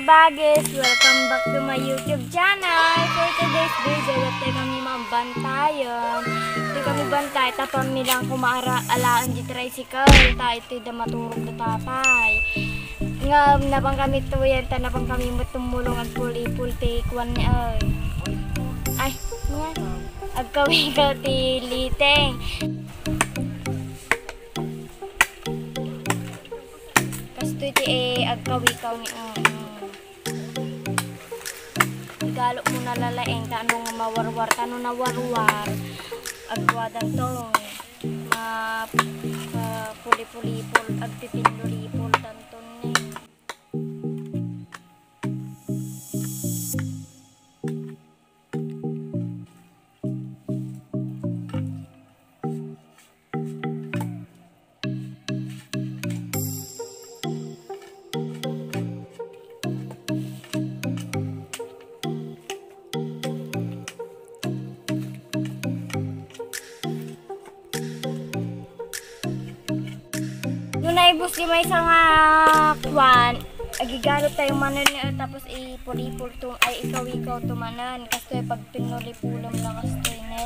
kabagis! Welcome back to my YouTube channel! For today's video, ito kami mambantayon. Ito kami bantay, tapang nilang kumaaraan di tricycle. Ito da maturog na tatay. Nga, napang kami tuyan, napang kami matumulong at puli-pulti kwan niya. Ay, nga. Agkawi ka tiliteng. Kasto iti agkawi ka igalo mo na lalaeng tanong mawarwar tanong na warwar agwadang tong puli-pulipol agpipinulipol tanton ni naibos di may isang kwan agigalo tayo manan tapos ipulipul to ay ikaw tumanan kastoy pag pinulipulam na kastoy na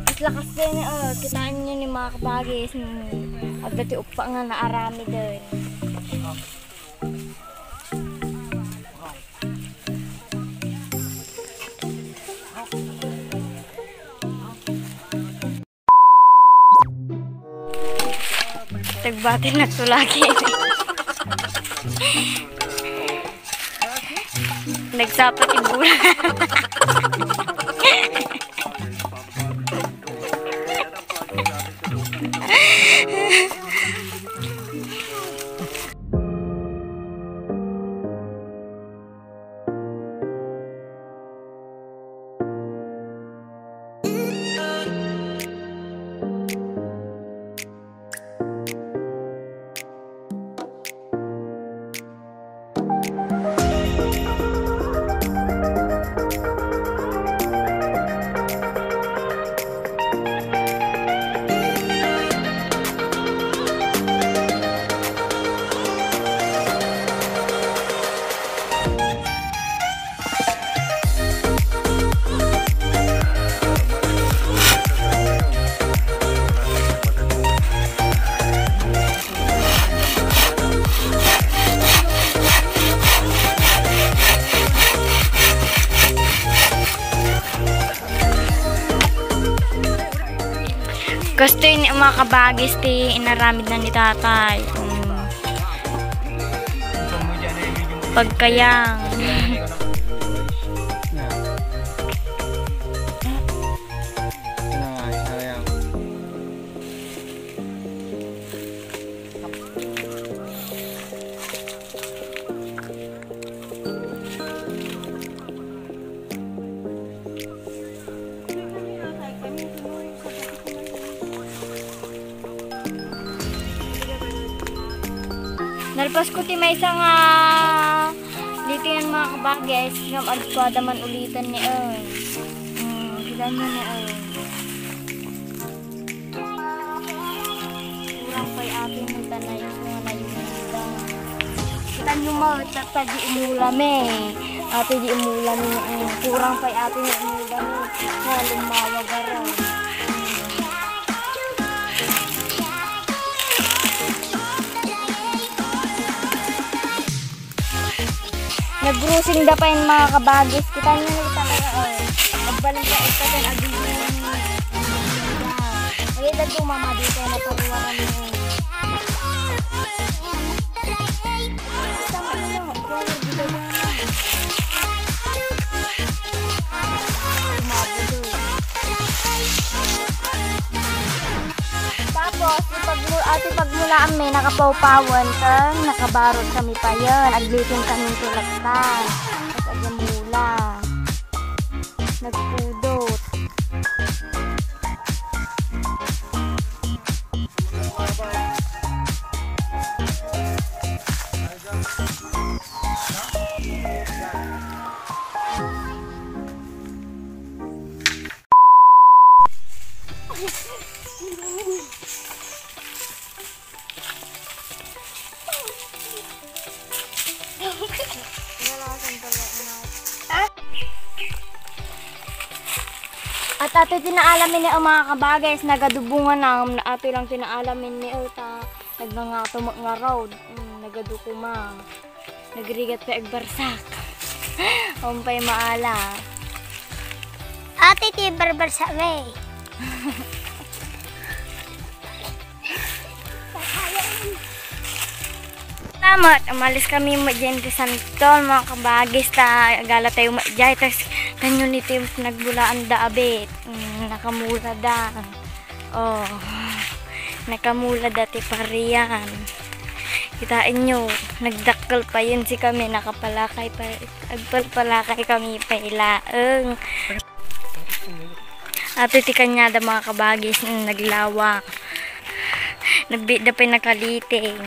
at lakas din kitaan nyo ni mga kabagis agdati upa nga naarami din tagbatin na ito lagi. Nagsapat yung bulan. Gusto yung mga kabagis inaramid na ni tatay. Pagkayang. Nalpas ko ti may isang dito yan mga kabagis ngam agkwada man ulitan ni kita mo ni kurang pa'y ating tanay mga nayunita kita nyo mo tadi umulam ate di umulam kurang pa'y ating umulam nga lumawag araw. Nag-bruising da pa yung mga kabagis. Kita nyo na talaga. Nagbalang ka ito din agiging. Magiging ito mama dito na paruwaran mo. Tapos, pagmulaan may nakapawpawan ka, nakabarot kami pa yun. Aglitin kami tulad ka. Tapos agyan mula. Nagpudot. ato tinaalamin ni mga kabagay, nagadubungan na ato lang tinaalamin ni ta nagnangato nga road, nagadukuma, nagrigat pa igbarsak. Umpay maala. Ate ti barbarsak may. Salamat, umalis kami dyan sa Santon, mga kabagis, gala tayo dyan, tas kanyo nito yung nagbulaan da abit, nakamula da, nakamula dati pariyan, kitain nyo, nagdakkel pa yun si kami, nakapalakay pa, agpalpalakay kami pa ilaang. At iti kanya da mga kabagis, naglawa, nagbida pa nakaliting.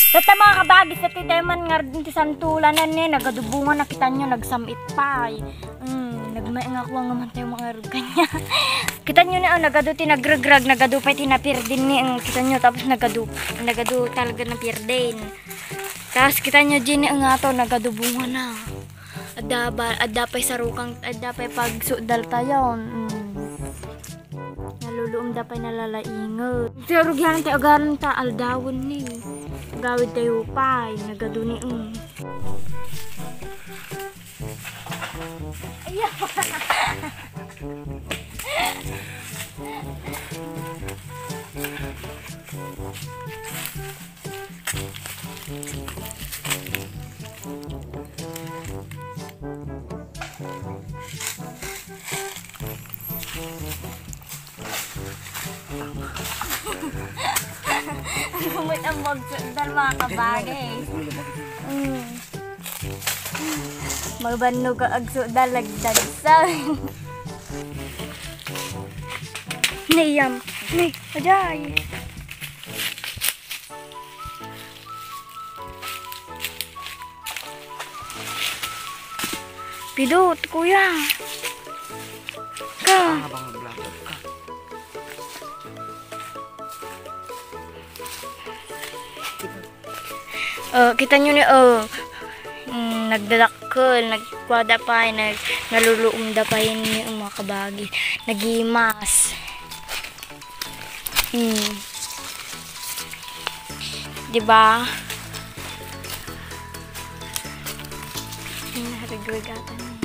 Data mga kabagis sa titeman nga rin ti santulanan ni nagadubungan nakita nyo nagsamit pa nagmaing ako nga man tayo mga kanya. Kita nyo na nagado ti nagregrag nagado pa tinapirdin ni kita nyo tapos nagado talaga napirdin. Tapos kita nyo din ni nga to nagadubungan na. Adda pa'y sarukang adda pa'y pagsudal tayo. Naluluom da pa'y nalalaingot. Pero gyan tayo agaran ta aldawon ni. Gawid tayo pa, nagaduni Ayaw! Gumit ang magsundal mga kabagay. Magbanno ka agsundal lagdagsan. Niyam. Nay, ajay. Pidot, kuya. Ka. Kita nyo ni nagdadakkel, nagkwada pa, naluluum da pa yun yung mga kabagi, nagimas. Diba? Haragagatan niya.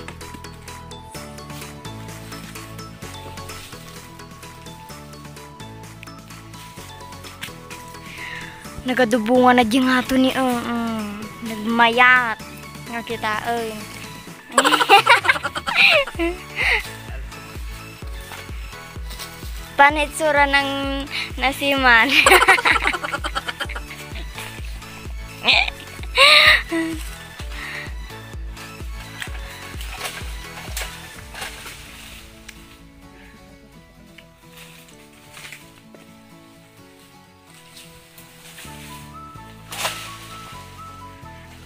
Nagadubungan na dyan nga ito ni nagmayat nga kita panitsura ng nasiman.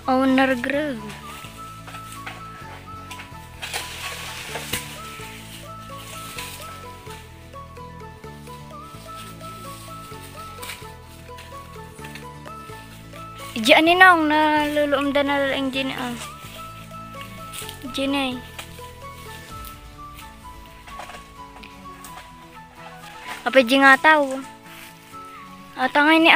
Owner grove. Diyan ni nang naluluumdan na lang din diyan ay. Apa di nga tahu? Atangay ni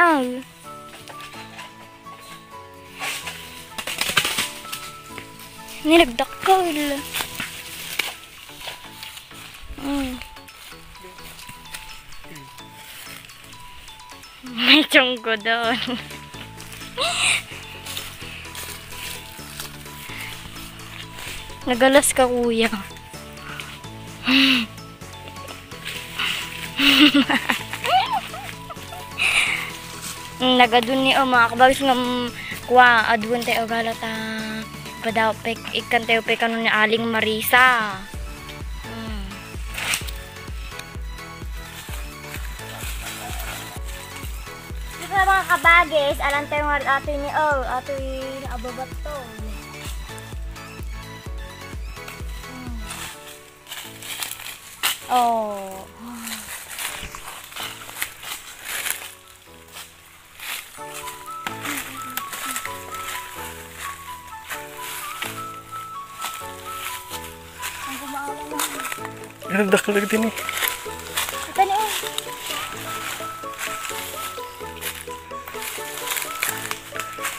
nilagdakkel. May tungko doon. Nagalas ka, kuya. Nagadun ni mga kabagis nga kuha adun tayo galata padaw pek ikan tayo pe kanon ni Aling Marisa. Ito mga kabagis, alam tayo nga ato ni ato yung ababat to. Oh. nagdakal lagi din eh. Ito na eh.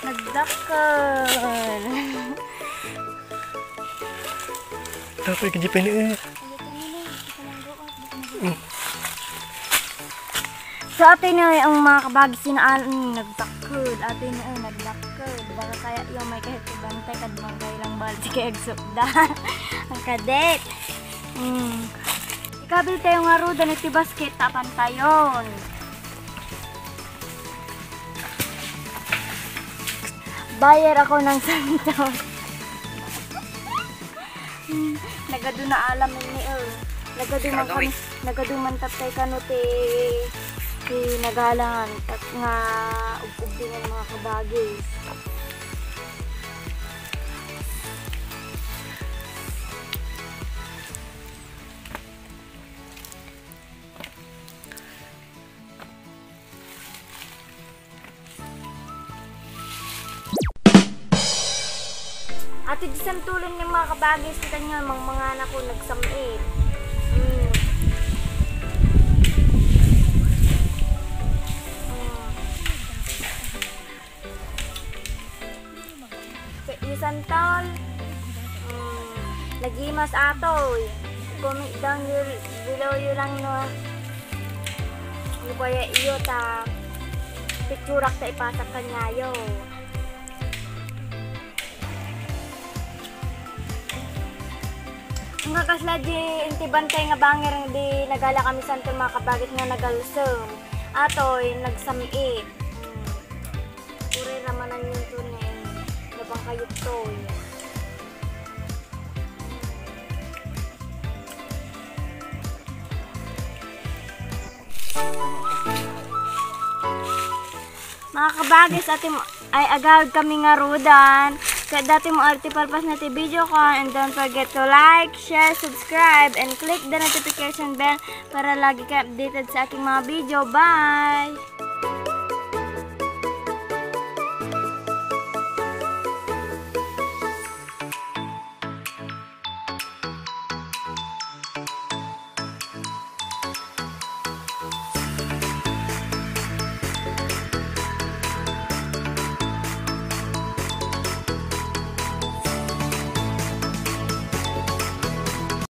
Nagdakal. Dapat kejipin eh. So atin na ang mga kabagi sinaan nagdakal. Atin na nagdakal. Baka kaya yung may kahit ibantay kadmang kailang balsi kay agsukdan. Ang kadet. Ikabil tayo nga rudan iti basket tapan tayon. Bayar ako ng santos. Nagado na alam ni Nagaduman kami, nagaduman tatay kanuti ti nagalangan at nga ug din ang mga kabagi. At isang tulong ng mga kabagis kita niya, mga anak ko nagsamit. Isang taon, nagimas atoy. Comment down below yun lang no. Ano kaya iyo ta picturak ta ipasak kanyayo. Nga kasla di inti bantay nga banger di nagala kami santo mga kabagit nga nagalusong. Atoy nagsamit. Uri ramanan yun to ni nabang kayot toy. Mga kabagis ay agawid kami nga rudan. Kaya dati mo artipalpas na ti video ko, and don't forget to like, share, subscribe, and click the notification bell para lagi ka updated sa aking mga video. Bye!